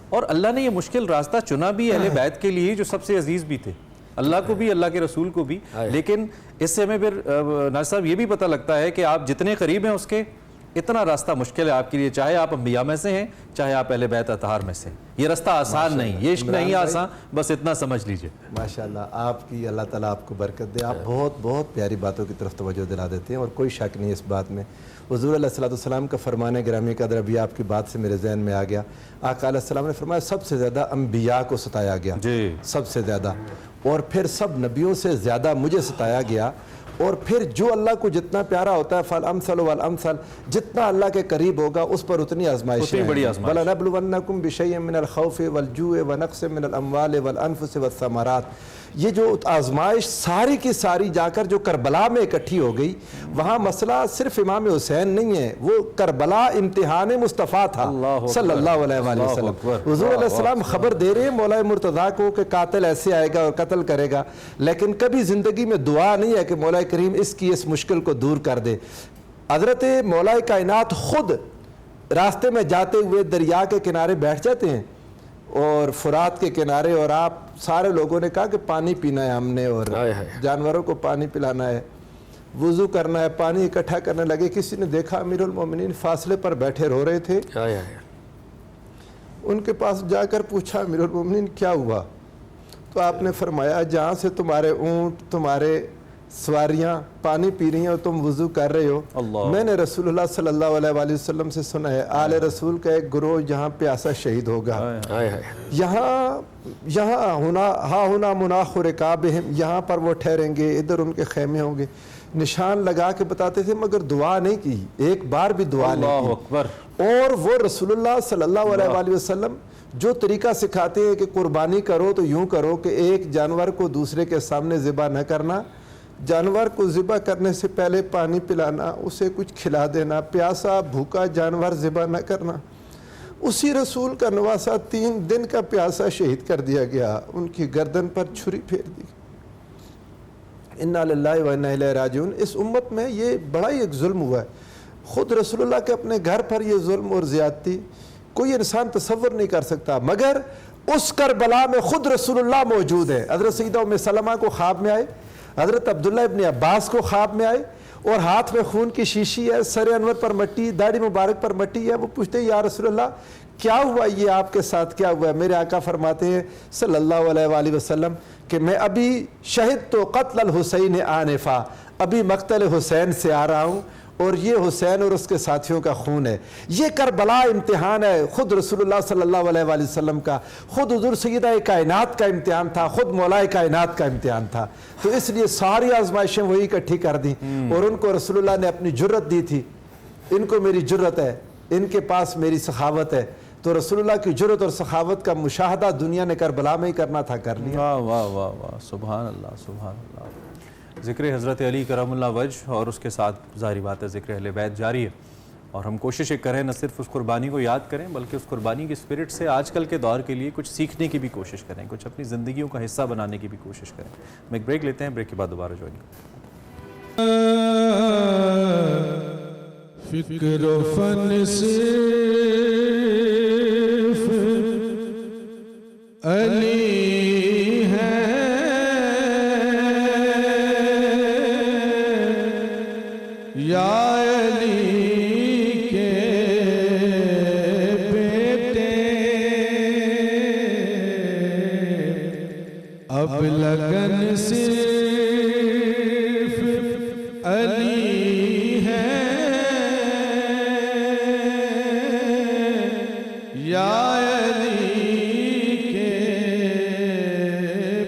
B: اور اللہ نے یہ مشکل راستہ چنا بھی اہل بیت کے لیے جو سب سے عزیز بھی تھے، اللہ کو بھی، اللہ کے رسول کو بھی. لیکن اس سے ہمیں پھر ناصر صاحب یہ بھی پتہ لگتا ہے کہ آپ جتنے قریب ہیں اس کے، اتنا راستہ مشکل ہے آپ کے لیے، چاہے آپ انبیاء میں سے ہیں چاہے آپ اہل بیت اطہار میں سے ہیں، یہ راستہ آسان نہیں، یہ عشق نہیں آسان، بس اتنا سمجھ لیجئے۔
A: ماشاءاللہ آپ کی اللہ تعالیٰ آپ کو برکت دے، آپ بہت بہت پیاری باتوں کی طرف توجہ دلا دیتے ہیں، اور کوئی شک نہیں اس بات میں۔ حضور علیہ الصلوۃ والسلام کا فرمان گرامی قدر ابھی آپ کی بات سے میرے ذہن میں آ گیا، آقا علیہ السلام نے فرمایا سب سے زیادہ انبیاء کو ستایا گیا،
B: جی
A: سب سے زیادہ، اور پھر سب نبیوں سے زیادہ مجھے ستایا گیا، اور پھر جو اللہ کو جتنا پیارا ہوتا ہے فالامثل والامثل، جتنا اللہ کے قریب ہوگا اس پر اتنی آزمائشیں
B: اتنی بڑی آزمائش۔
A: وَلَنَبْلُوَنَّكُمْ بِشَيْءٍ مِّنَ الْخَوْفِ وَالْجُوعِ وَنَقْصٍ مِّنَ الْأَمْوَالِ وَالْأَنفُسِ وَالثَّمَرَاتِ، یہ جو آزمائش ساری کی ساری جا کر جو کربلا میں اکٹھی ہو گئی، وہاں مسئلہ صرف امام حسین نہیں ہے، وہ کربلا امتحان مصطفیٰ تھا صلی اللہ علیہ وآلہ وسلم۔ حضور علیہ السلام خبر دے رہے ہیں مولا مرتضیٰ کو کہ قاتل ایسے آئے گا اور قتل کرے گا، لیکن کبھی زندگی میں دعا نہیں ہے کہ مولا کریم اس کی اس مشکل کو دور کر دے۔ حضرت مولا کائنات خود راستے میں جاتے ہوئے دریا کے کنارے بیٹھ جاتے ہیں، اور فرات کے کنارے، اور آپ سارے لوگوں نے کہا کہ پانی پینا ہے ہم نے، اور جانوروں کو پانی پلانا ہے، وضو کرنا ہے، پانی اکٹھا کرنے لگے، کسی نے دیکھا امیر المومنین فاصلے پر بیٹھے رو رہے تھے، ان کے پاس جا کر پوچھا امیر المومنین کیا ہوا؟ تو آپ نے فرمایا جہاں سے تمہارے اونٹ تمہارے سواریاں پانی پی رہی ہیں اور تم وضو کر رہے ہو، میں نے رسول اللہ صلی اللہ علیہ وآلہ وسلم سے سنا ہے آل رسول کا ایک گروہ یہاں پیاسا شہید ہوگا، یہاں ہونا مناخ رکابہم، یہاں پر وہ ٹھہریں گے، ادھر ان کے خیمے ہوں گے، نشان لگا کے بتاتے تھے، مگر دعا نہیں کی، ایک بار بھی دعا نہیں کی۔ اور وہ رسول اللہ صلی اللہ علیہ وآلہ وسلم جو طریقہ سکھاتے ہیں کہ قربانی کرو تو یوں کرو کہ ایک جانور کو دوسرے کے سامنے ذبح نہ کرنا، جانور کو ذبح کرنے سے پہلے پانی پلانا، اسے کچھ کھلا دینا، پیاسا بھوکا جانور ذبح نہ کرنا، اسی رسول کا نواسا 3 دن کا پیاسا شہید کر دیا گیا، ان کی گردن پر چھری پھیر دی۔ انا للہ و انا الیہ راجعون۔ اس امت میں یہ بڑا ہی ایک ظلم ہوا ہے، خود رسول اللہ کے اپنے گھر پر یہ ظلم اور زیادتی کوئی انسان تصور نہیں کر سکتا، مگر اس کربلا میں خود رسول اللہ موجود ہے۔ حضرت سیدہ ام سلمہ کو خواب میں آئے، حضرت عبداللہ ابن عباس کو خواب میں آئے، اور ہاتھ میں خون کی شیشی ہے، سر انور پر مٹی، داڑھی مبارک پر مٹی ہے، وہ پوچھتے ہیں یا رسول اللہ کیا ہوا، یہ آپ کے ساتھ کیا ہوا ہے؟ میرے آقا فرماتے ہیں صلی اللہ علیہ وآلہ وسلم کہ میں ابھی شہد تو قتل الحسین آنفا، ابھی مقتل حسین سے آ رہا ہوں، اور یہ حسین اور اس کے ساتھیوں کا خون ہے، یہ کربلا امتحان ہے خود رسول اللہ صلی اللہ علیہ وآلہ وسلم کا، خود حضور سیدہ کائنات کا امتحان تھا، خود مولا کائنات کا امتحان تھا، تو اس لیے ساری آزمائشیں وہی اکٹھی کر دیں، اور ان کو رسول اللہ نے اپنی جرت دی تھی، ان کو میری جرت ہے، ان کے پاس میری سخاوت ہے، تو رسول اللہ کی جرت اور سخاوت کا مشاہدہ دنیا نے کربلا میں ہی کرنا تھا، کر لیا۔
B: واہ واہ واہ واہ، سبحان اللہ سبحان اللہ۔ ذکر حضرت علی کرم اللہ وجہ اور اس کے ساتھ ظاہری بات ہے ذکر اہل بیت جاری ہے، اور ہم کوشش کریں نہ صرف اس قربانی کو یاد کریں بلکہ اس قربانی کی اسپرٹ سے آج کل کے دور کے لیے کچھ سیکھنے کی بھی کوشش کریں، کچھ اپنی زندگیوں کا حصہ بنانے کی بھی کوشش کریں۔ ہم ایک بریک لیتے ہیں، بریک کے بعد دوبارہ جوائن کریں۔
G: فکر و فن صرف علی ہے، یا علی کے بیٹے اب لگن صرف علی ہے، یا علی کے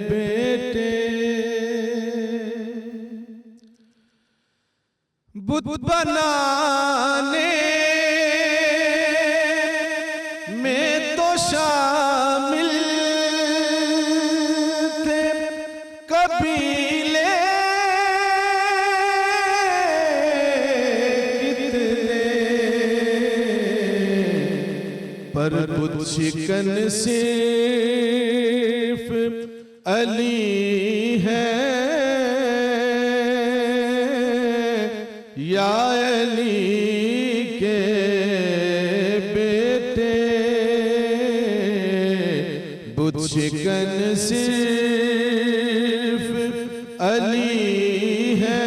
G: بیٹے بت بنانے میں تو شامل تھے قبیلے کتنے، پر بت شکن صرف علی ہے، یا علی کے بیٹے بت شکن صرف علی ہے،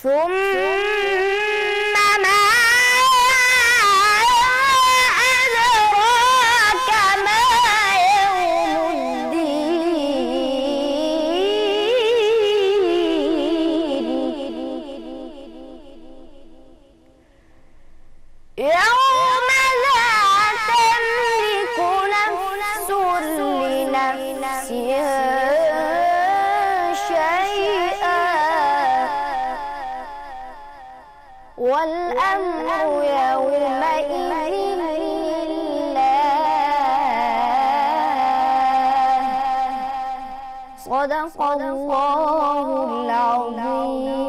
H: ثم ما أدراك ما يوم الدين يوم لا تملك نفس لنفس شيئا والأمر يومئذ لله صدق الله العظيم।